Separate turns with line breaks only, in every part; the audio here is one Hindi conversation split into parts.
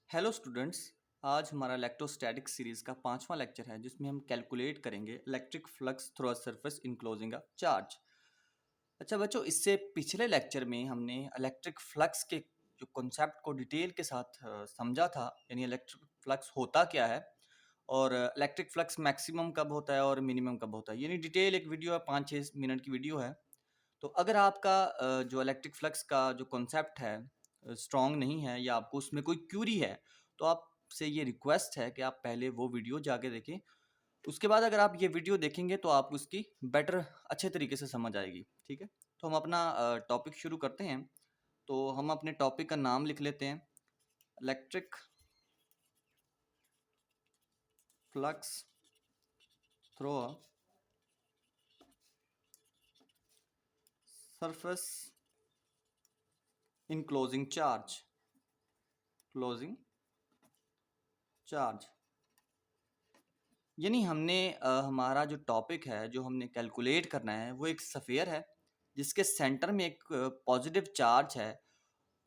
Hello students. आज हमारा इलेक्ट्रोस्टैटिक सीरीज का पांचवा लेक्चर है जिसमें हम कैलकुलेट करेंगे electric flux through a surface enclosing a charge. अच्छा बच्चों, इससे पिछले लेक्चर में हमने इलेक्ट्रिक फ्लक्स के जो कॉन्सेप्ट को डिटेल के साथ समझा था, यानी इलेक्ट्रिक फ्लक्स होता क्या है और इलेक्ट्रिक फ्लक्स मैक्सिमम कब होता है और मिनिमम कब होता है, यानी डिटेल एक वीडियो है, 5-6 मिनट की वीडियो है। तो अगर आपका जो इलेक्ट्रिक फ्लक्स का जो कॉन्सेप्ट है स्ट्रॉन्ग नहीं है या आपको उसमें कोई क्यूरी है, तो आपसे ये रिक्वेस्ट है कि आप पहले वो वीडियो जाके देखें। उसके बाद अगर आप ये वीडियो देखेंगे तो आपको उसकी बेटर अच्छे तरीके से समझ आएगी। ठीक है, तो हम अपना टॉपिक शुरू करते हैं। तो हम अपने टॉपिक का नाम लिख लेते हैं, electric flux through a surface in closing charge. Closing charge यानी हमने हमारा जो टॉपिक है जो हमने कैलकुलेट करना है वो एक सफ़ियर है जिसके सेंटर में एक पॉजिटिव चार्ज है।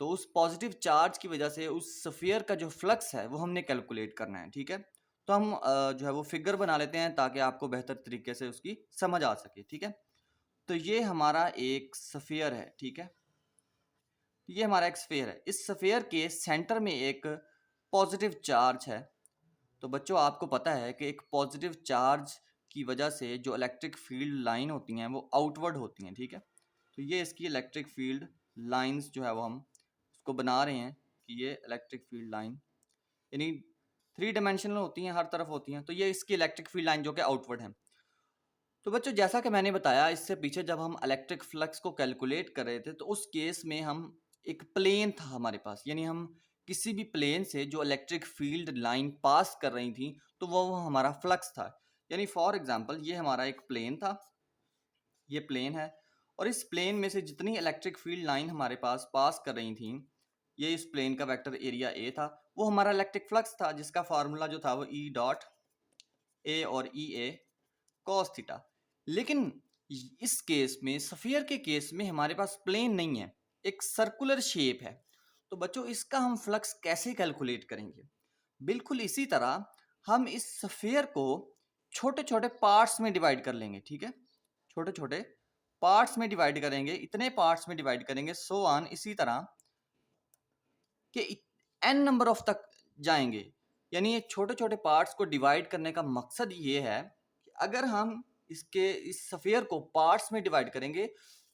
तो उस पॉजिटिव चार्ज की वजह से उस सफ़ियर का जो फ्लक्स है वो हमने कैलकुलेट करना है। ठीक है, तो हम जो है वो फिगर बना लेते हैं ताकि आपको बेहतर तरीके से उसकी समझ आ सके। ठीक है, तो ये हमारा एक सफ़ियर है। ठीक है, ये हमारा एक सफ़ियर है। इस सफ़ियर के सेंटर में एक पॉजिटिव चार्ज है। तो बच्चों, आपको पता है कि एक पॉजिटिव चार्ज की वजह से जो इलेक्ट्रिक फील्ड लाइन होती हैं वो आउटवर्ड होती हैं। ठीक है, तो ये इसकी इलेक्ट्रिक फील्ड लाइंस जो है वो हम उसको बना रहे हैं कि ये इलेक्ट्रिक फील्ड लाइन यानी 3 डायमेंशनल होती हैं, हर तरफ होती हैं। तो ये इसकी इलेक्ट्रिक फील्ड लाइन जो कि आउटवर्ड है। तो बच्चों, जैसा कि मैंने बताया इससे पीछे, जब हम इलेक्ट्रिक फ्लक्स को कैलकुलेट कर रहे थे तो उस केस में हम एक प्लेन था हमारे पास, यानी हम किसी भी प्लेन से जो इलेक्ट्रिक फील्ड लाइन पास कर रही थी तो वो हमारा फ्लक्स था। यानी फॉर एग्जांपल ये हमारा एक प्लेन था, ये प्लेन है, और इस प्लेन में से जितनी इलेक्ट्रिक फील्ड लाइन हमारे पास पास कर रही थी, ये इस प्लेन का वेक्टर एरिया ए था, वो हमारा इलेक्ट्रिक फ्लक्स था जिसका फार्मूला जो था वो ई डॉट ए और ई ए कॉस थीटा। लेकिन इस केस में, सफियर के केस में, हमारे पास प्लेन नहीं है, एक सर्कुलर शेप है। तो बच्चों, इसका हम फ्लक्स कैसे कैलकुलेट करेंगे? बिल्कुल इसी तरह हम इस सफियर को छोटे छोटे पार्ट्स में डिवाइड कर लेंगे। ठीक है, छोटे छोटे पार्ट्स में डिवाइड करेंगे, इतने पार्ट्स में डिवाइड करेंगे, सो ऑन, इसी तरह कि एन नंबर ऑफ तक जाएंगे। यानी ये छोटे छोटे पार्ट्स को डिवाइड करने का मकसद ये है कि अगर हम इस सफियर को पार्ट्स में डिवाइड करेंगे,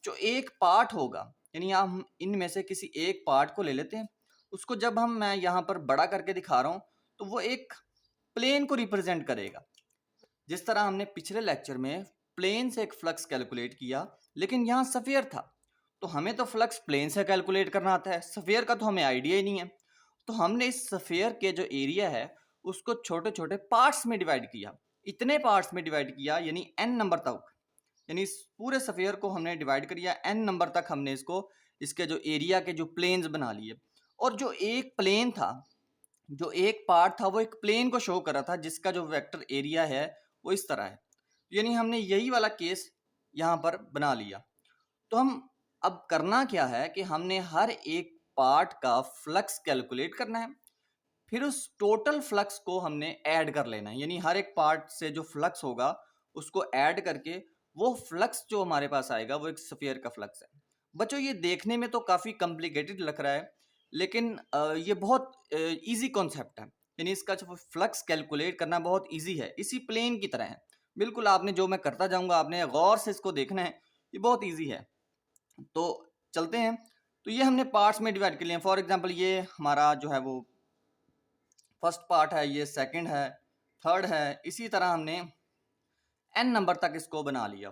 जो एक पार्ट होगा, यानी हम इनमें से किसी एक पार्ट को ले लेते हैं, उसको जब मैं यहाँ पर बड़ा करके दिखा रहा हूँ तो वो एक प्लेन को रिप्रेजेंट करेगा। जिस तरह हमने पिछले लेक्चर में प्लेन से एक फ्लक्स कैलकुलेट किया, लेकिन यहाँ सफियर था, तो हमें तो फ्लक्स प्लेन से कैलकुलेट करना आता है, सफियर का तो हमें आइडिया ही नहीं है। तो हमने इस सफियर के जो एरिया है उसको छोटे छोटे पार्ट्स में डिवाइड किया, इतने पार्ट्स में डिवाइड किया, यानी एन नंबर तक, यानी इस पूरे सफियर को हमने डिवाइड कर दिया एन नंबर तक, हमने इसको, इसके जो एरिया के जो प्लेन्स बना लिए। और जो एक प्लेन था, जो एक पार्ट था, वो एक प्लेन को शो कर रहा था जिसका जो वेक्टर एरिया है वो इस तरह है। यानी हमने यही वाला केस यहाँ पर बना लिया। तो हम अब करना क्या है कि हमने हर एक पार्ट का फ्लक्स कैलकुलेट करना है, फिर उस टोटल फ्लक्स को हमने ऐड कर लेना है, यानी हर एक पार्ट से जो फ्लक्स होगा उसको ऐड करके वो फ्लक्स जो हमारे पास आएगा वो एक स्फीयर का फ्लक्स है। बच्चों, ये देखने में तो काफ़ी कॉम्प्लिकेटेड लग रहा है, लेकिन ये बहुत इजी कॉन्सेप्ट है। यानी इसका जो फ्लक्स कैलकुलेट करना बहुत इजी है, इसी प्लेन की तरह है। बिल्कुल, आपने जो मैं करता जाऊंगा आपने गौर से इसको देखना है, ये बहुत ईजी है। तो चलते हैं। तो ये हमने पार्ट्स में डिवाइड कर लिए। फॉर एग्जांपल ये हमारा जो है वो फर्स्ट पार्ट है, ये सेकंड है, थर्ड है, इसी तरह हमने एन नंबर तक इसको बना लिया।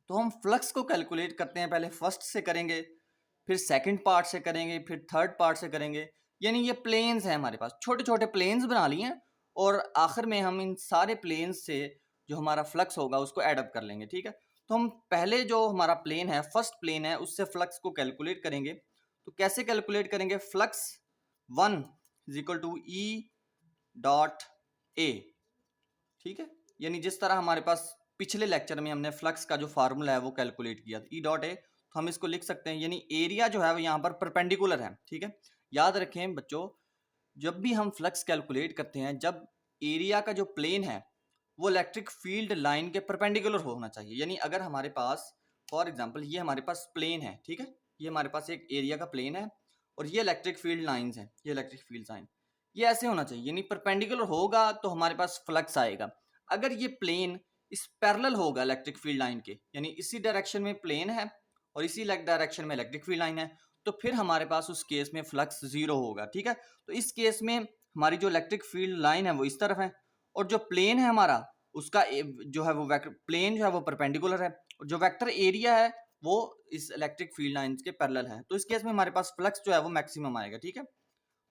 तो हम फ्लक्स को कैलकुलेट करते हैं, पहले फर्स्ट से करेंगे, फिर सेकंड पार्ट से करेंगे, फिर थर्ड पार्ट से करेंगे। यानी ये प्लेन्स हैं हमारे पास, छोटे छोटे प्लेन्स बना लिए हैं, और आखिर में हम इन सारे प्लेन्स से जो हमारा फ्लक्स होगा उसको एडअप कर लेंगे। ठीक है, तो हम पहले जो हमारा प्लेन है, फर्स्ट प्लेन है, उससे फ्लक्स को कैलकुलेट करेंगे। तो कैसे कैलकुलेट करेंगे? Flux 1 is equal to E dot A. ठीक है, यानी जिस तरह हमारे पास पिछले लेक्चर में हमने फ्लक्स का जो फार्मूला है वो कैलकुलेट किया था, ई डॉट ए, तो हम इसको लिख सकते हैं, यानी एरिया जो है वो यहाँ पर परपेंडिकुलर है। ठीक है, याद रखें बच्चों, जब भी हम फ्लक्स कैलकुलेट करते हैं, जब एरिया का जो प्लेन है वो इलेक्ट्रिक फील्ड लाइन के परपेंडिकुलर होना चाहिए। यानी अगर हमारे पास फॉर एग्जांपल ये हमारे पास प्लेन है, ठीक है, ये हमारे पास एक एरिया का प्लेन है और ये इलेक्ट्रिक फील्ड लाइंस हैं, ये इलेक्ट्रिक फील्ड लाइन, ये ऐसे होना चाहिए, यानी परपेंडिकुलर होगा तो हमारे पास फ्लक्स आएगा। अगर ये प्लेन इस पैरेलल होगा इलेक्ट्रिक फील्ड लाइन के, यानी इसी डायरेक्शन में प्लेन है और इसी डायरेक्शन में इलेक्ट्रिक फील्ड लाइन है, तो फिर हमारे पास उस केस में फ्लक्स जीरो होगा, ठीक है। तो इस केस में हमारी जो इलेक्ट्रिक फील्ड लाइन है वो इस तरफ है और जो प्लेन है हमारा उसका जो है वो प्लेन जो है वो परपेंडिकुलर है और जो वेक्टर एरिया है वो इस इलेक्ट्रिक फील्ड लाइंस के पैरेलल है। तो इस केस में हमारे पास फ्लक्स जो है वो मैक्सिमम आएगा, ठीक है।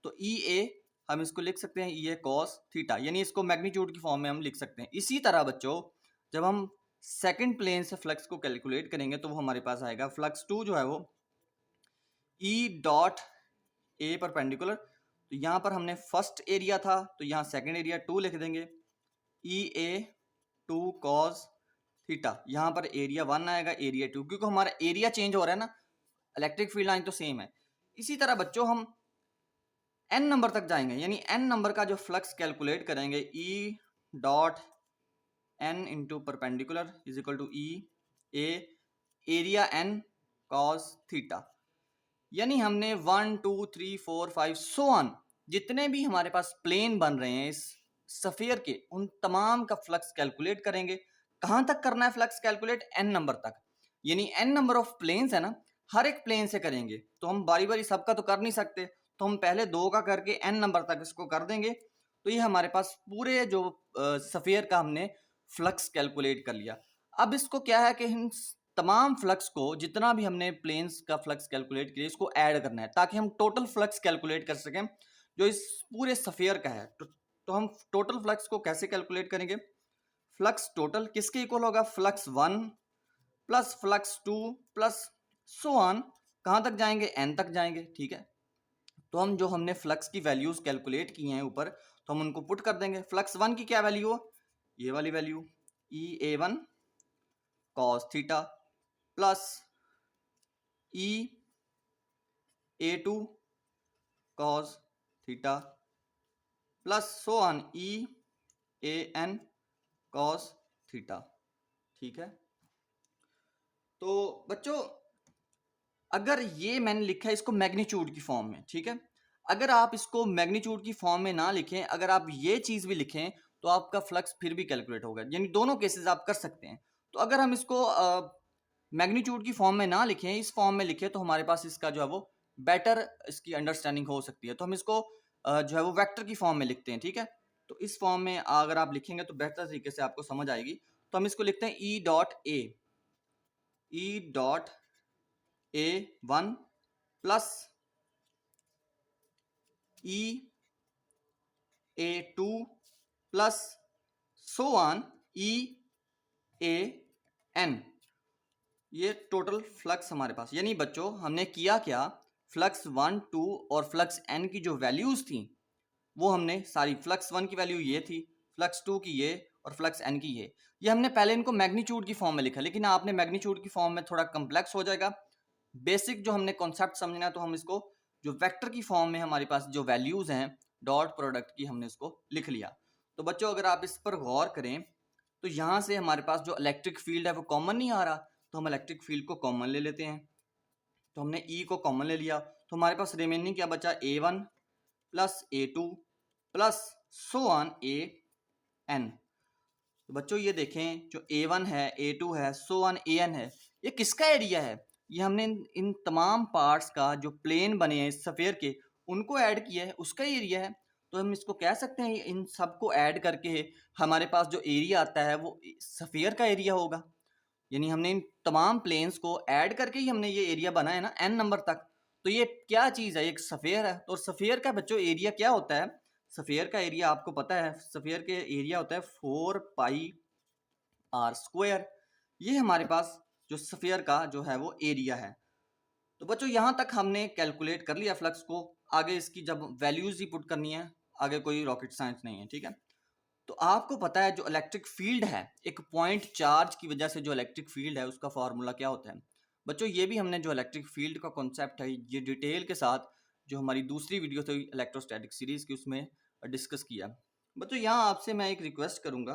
तो ई ए हम इसको लिख सकते हैं ई ए कॉस थीटा, यानी इसको मैग्नीट्यूड की फॉर्म में हम लिख सकते हैं। इसी तरह बच्चों जब हम सेकंड प्लेन से फ्लक्स को कैलकुलेट करेंगे तो वो हमारे पास आएगा फ्लक्स टू जो है वो ई डॉट ए परपेंडिकुलर, तो यहाँ पर हमने फर्स्ट एरिया था तो यहाँ सेकंड एरिया टू लिख देंगे, ई ए टू कॉस थीटा, यहाँ पर एरिया वन आएगा, एरिया टू, क्योंकि हमारा एरिया चेंज हो रहा है ना, इलेक्ट्रिक फील्ड लाइन तो सेम है। इसी तरह बच्चों हम एन नंबर तक जाएंगे, यानी एन नंबर का जो फ्लक्स कैलकुलेट करेंगे, E dot n into perpendicular is equal to E A area n cos theta, यानी हमने 1 2 3 4 5 सो ऑन जितने भी हमारे पास प्लेन बन रहे हैं इस सफियर के, उन तमाम का फ्लक्स कैलकुलेट करेंगे। कहां तक करना है फ्लक्स कैलकुलेट? एन नंबर तक, यानी एन नंबर ऑफ प्लेन्स है ना, हर एक प्लेन से करेंगे, तो हम बारी बारी सबका तो कर नहीं सकते, तो हम पहले दो का करके एन नंबर तक इसको कर देंगे। तो ये हमारे पास पूरे जो सफियर का हमने फ्लक्स कैलकुलेट कर लिया। अब इसको क्या है कि हम तमाम फ्लक्स को, जितना भी हमने प्लेन्स का फ्लक्स कैलकुलेट किया, इसको ऐड करना है ताकि हम टोटल फ्लक्स कैलकुलेट कर सकें जो इस पूरे सफियर का है। तो हम टोटल फ्लक्स को कैसे कैलकुलेट करेंगे? फ्लक्स टोटल किसके इक्वल होगा? Flux one plus flux to plus so on, कहां तक जाएंगे? एन तक जाएंगे, ठीक है। तो हम जो हमने फ्लक्स की वैल्यूज कैलकुलेट की हैं ऊपर, तो हम उनको पुट कर देंगे। फ्लक्स वन की क्या वैल्यू हो? ये वाली value E A one cos theta plus E A two cos theta plus so on E A n cos theta, ठीक है। तो बच्चों अगर ये मैंने लिखा है इसको मैग्नीट्यूड की फॉर्म में, ठीक है, अगर आप इसको मैग्नीट्यूड की फॉर्म में ना लिखें, अगर आप ये चीज भी लिखें तो आपका फ्लक्स फिर भी कैलकुलेट होगा, यानी दोनों केसेस आप कर सकते हैं। तो अगर हम इसको मैग्नीट्यूड की फॉर्म में ना लिखें, इस फॉर्म में लिखें, तो हमारे पास इसका जो है वो बेटर इसकी अंडरस्टैंडिंग हो सकती है। तो हम इसको जो है वो वेक्टर की फॉर्म में लिखते हैं, ठीक है। तो इस फॉर्म में अगर आप लिखेंगे तो बेहतर तरीके से आपको समझ आएगी। तो हम इसको लिखते हैं E dot A one plus E A two plus so on E A n, ये टोटल फ्लक्स हमारे पास। यानी बच्चों हमने किया क्या, फ्लक्स वन टू और फ्लक्स एन की जो वैल्यूज थी वो हमने सारी, फ्लक्स वन की वैल्यू ये थी, फ्लक्स टू की ये और फ्लक्स एन की ये हमने पहले इनको मैग्नीट्यूड की फॉर्म में लिखा, लेकिन आपने मैग्नीट्यूड की फॉर्म में थोड़ा कम्प्लेक्स हो जाएगा। बेसिक जो हमने कॉन्सेप्ट समझना है तो हम इसको जो वेक्टर की फॉर्म में हमारे पास जो वैल्यूज हैं डॉट प्रोडक्ट की, हमने इसको लिख लिया। तो बच्चों अगर आप इस पर गौर करें तो यहाँ से हमारे पास जो इलेक्ट्रिक फील्ड है वो कॉमन नहीं आ रहा, तो हम इलेक्ट्रिक फील्ड को कॉमन ले लेते हैं। तो हमने ई को कॉमन ले लिया, तो हमारे पास रिमेनिंग क्या बचा? A one plus A two plus so on A N. तो बच्चों ये देखें, जो ए वन है, ए टू है, सो ऑन ए एन है, ये किसका एरिया है? ये हमने इन तमाम पार्ट्स का जो प्लेन बने हैं इस सफेयर के, उनको ऐड किया है, उसका एरिया है। तो हम इसको कह सकते हैं इन सबको ऐड करके हमारे पास जो एरिया आता है वो सफेयर का एरिया होगा। यानी हमने इन तमाम प्लेन्स को ऐड करके ही हमने ये एरिया बनाया ना एन नंबर तक। तो ये क्या चीज़ है? एक सफेयर है। तो सफेयर का बच्चों एरिया क्या होता है? सफेयर का एरिया आपको पता है, सफेयर के एरिया होता है 4 पाई आर स्क्वायर। ये हमारे पास जो सफेयर का जो है वो एरिया है। तो बच्चों यहाँ तक हमने कैलकुलेट कर लिया फ्लक्स को, आगे इसकी जब वैल्यूज ही पुट करनी है, आगे कोई रॉकेट साइंस नहीं है, ठीक है। तो आपको पता है जो इलेक्ट्रिक फील्ड है, एक पॉइंट चार्ज की वजह से जो इलेक्ट्रिक फील्ड है उसका फॉर्मूला क्या होता है? बच्चों ये भी हमने जो इलेक्ट्रिक फील्ड का कॉन्सेप्ट है ये डिटेल के साथ जो हमारी दूसरी वीडियो थी इलेक्ट्रोस्टैटिक सीरीज़ की, उसमें डिस्कस किया। बच्चों यहाँ आपसे मैं एक रिक्वेस्ट करूँगा,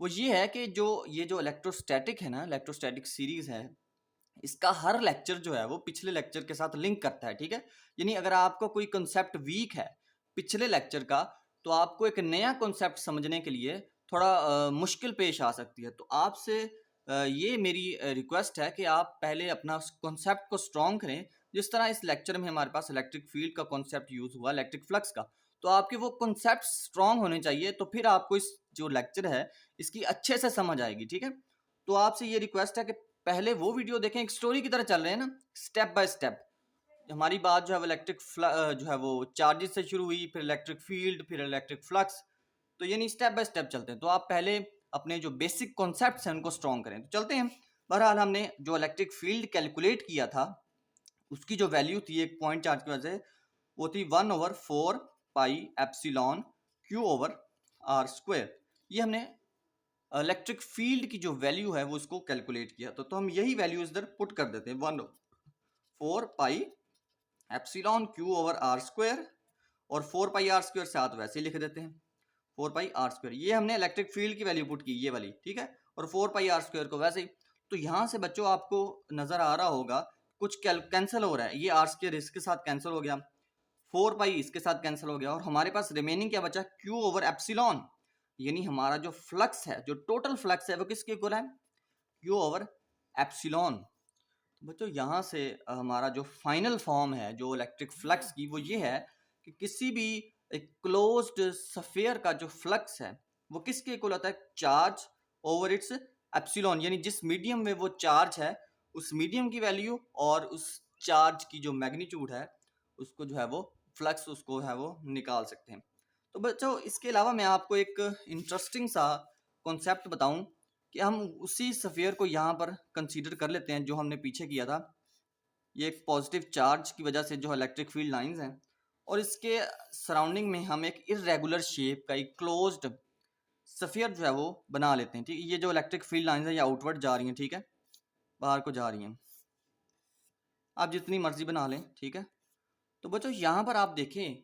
वो ये है कि जो इलेक्ट्रोस्टैटिक है ना, इलेक्ट्रोस्टैटिक सीरीज़ है, इसका हर लेक्चर जो है वो पिछले लेक्चर के साथ लिंक करता है, ठीक है। यानी अगर आपका कोई कंसेप्ट वीक है पिछले लेक्चर का, तो आपको एक नया कंसेप्ट समझने के लिए थोड़ा मुश्किल पेश आ सकती है। तो आपसे ये मेरी रिक्वेस्ट है कि आप पहले अपना कॉन्सेप्ट को स्ट्रॉन्ग करें। जिस तरह इस लेक्चर में हमारे पास इलेक्ट्रिक फील्ड का कॉन्सेप्ट यूज़ हुआ, इलेक्ट्रिक फ्लक्स का, तो आपके वो कॉन्सेप्ट स्ट्रॉन्ग होने चाहिए, तो फिर आपको इस जो लेक्चर है इसकी अच्छे से समझ आएगी, ठीक है। तो आपसे ये रिक्वेस्ट है कि पहले वो वीडियो देखें, एक स्टोरी की तरह चल रहे हैं ना, स्टेप बाय स्टेप। हमारी बात जो है वो जो है वो चार्जेस से शुरू हुई, फिर इलेक्ट्रिक फील्ड, फिर इलेक्ट्रिक फ्लक्स, तो यानी स्टेप बाय स्टेप चलते हैं। तो आप पहले अपने जो बेसिक कॉन्सेप्ट्स हैं उनको स्ट्रॉन्ग करें। तो चलते हैं। बहरहाल हमने जो इलेक्ट्रिक फील्ड कैलकुलेट किया था, उसकी जो वैल्यू थी एक पॉइंट चार्ज की वजह से, वो थी 1/4 pi epsilon q over r square. ये हमने इलेक्ट्रिक फील्ड की जो वैल्यू है वो उसको कैलकुलेट किया। तो हम यही वैल्यू इधर पुट कर देते हैं, 1/4 pi epsilon q over r square, और 4 पाई आर स्क्वायर साथ वैसे ही लिख देते हैं, 4 पाई आर स्क्वायर। ये हमने इलेक्ट्रिक फील्ड की वैल्यू पुट की, ये वाली, ठीक है। और 4 पाई आर स्क्वायर को वैसे ही। तो यहाँ से बच्चों आपको नजर आ रहा होगा कुछ कैंसिल हो रहा है, ये आर स्क्वायर इसके साथ कैंसिल हो गया, 4 पाई इसके साथ कैंसिल हो गया, और हमारे पास रिमेनिंग क्या बचा, क्यू ओवर एप्सिलॉन। यानी हमारा जो फ्लक्स है, जो टोटल फ्लक्स है, वो किसके इक्वल है, क्यू ओवर एप्सिलॉन। बच्चों यहाँ से हमारा जो फाइनल फॉर्म है जो इलेक्ट्रिक फ्लक्स की, वो ये है कि किसी भी एक क्लोज्ड स्फीयर का जो फ्लक्स है वो किसके इक्वल होता है, चार्ज ओवर इट्स एप्सिलॉन। यानी जिस मीडियम में वो चार्ज है, उस मीडियम की वैल्यू और उस चार्ज की जो मैग्नीट्यूड है, उसको जो है वो फ्लक्स, उसको है वो निकाल सकते हैं। तो बच्चों इसके अलावा मैं आपको एक इंटरेस्टिंग सा कॉन्सेप्ट बताऊं कि हम उसी स्फीयर को यहाँ पर कंसीडर कर लेते हैं जो हमने पीछे किया था। ये एक पॉजिटिव चार्ज की वजह से जो इलेक्ट्रिक फील्ड लाइंस हैं, और इसके सराउंडिंग में हम एक इरेगुलर शेप का एक क्लोज्ड स्फीयर जो है वो बना लेते हैं, ठीक है। ये जो इलेक्ट्रिक फील्ड लाइंस हैं ये आउटवर्ड जा रही हैं, ठीक है, बाहर को जा रही हैं, आप जितनी मर्जी बना लें, ठीक है। तो बच्चों यहाँ पर आप देखें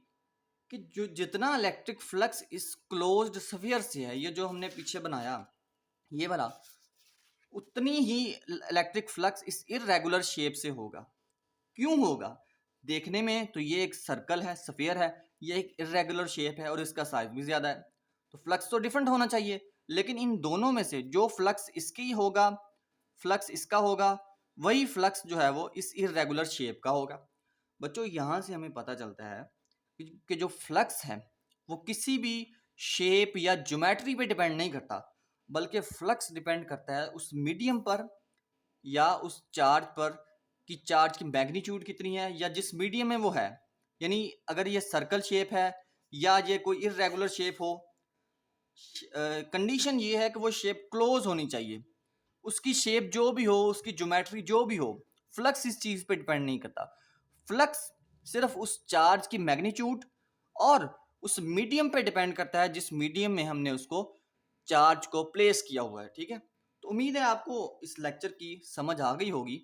कि जो जितना इलेक्ट्रिक फ्लक्स इस क्लोज्ड स्फीयर से है, ये जो हमने पीछे बनाया ये वाला, उतनी ही इलेक्ट्रिक फ्लक्स इस इरेगुलर शेप से होगा। क्यों होगा, देखने में तो ये एक सर्कल है, स्फीयर है, ये एक इरेगुलर शेप है और इसका साइज भी ज्यादा है, तो फ्लक्स तो डिफरेंट होना चाहिए। लेकिन इन दोनों में से जो फ्लक्स इसकी होगा, फ्लक्स इसका होगा, वही फ्लक्स जो है वो इस इरेगुलर शेप का होगा। बच्चों यहाँ से हमें पता चलता है कि जो फ्लक्स है वो किसी भी शेप या ज्योमेट्री पे डिपेंड नहीं करता, बल्कि फ्लक्स डिपेंड करता है उस मीडियम पर या उस चार्ज पर कि चार्ज की मैग्नीट्यूड कितनी है या जिस मीडियम में वो है। यानी अगर ये सर्कल शेप है या ये कोई इरेगुलर शेप हो, कंडीशन ये है कि वो शेप क्लोज होनी चाहिए। उसकी शेप जो भी हो, उसकी ज्योमेट्री जो भी हो, फ्लक्स इस चीज पे डिपेंड नहीं करता। फ्लक्स सिर्फ उस चार्ज की मैग्नीट्यूड और उस मीडियम पे डिपेंड करता है जिस मीडियम में हमने उसको चार्ज को प्लेस किया हुआ है, ठीक है। तो उम्मीद है आपको इस लेक्चर की समझ आ गई होगी।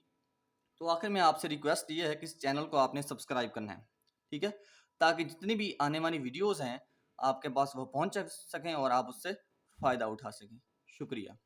तो आखिर में आपसे रिक्वेस्ट ये है कि इस चैनल को आपने सब्सक्राइब करना है, ठीक है, ताकि जितनी भी आने वाली वीडियोस हैं आपके पास वो पहुंच सकें और आप उससे फ़ायदा उठा सकें। शुक्रिया।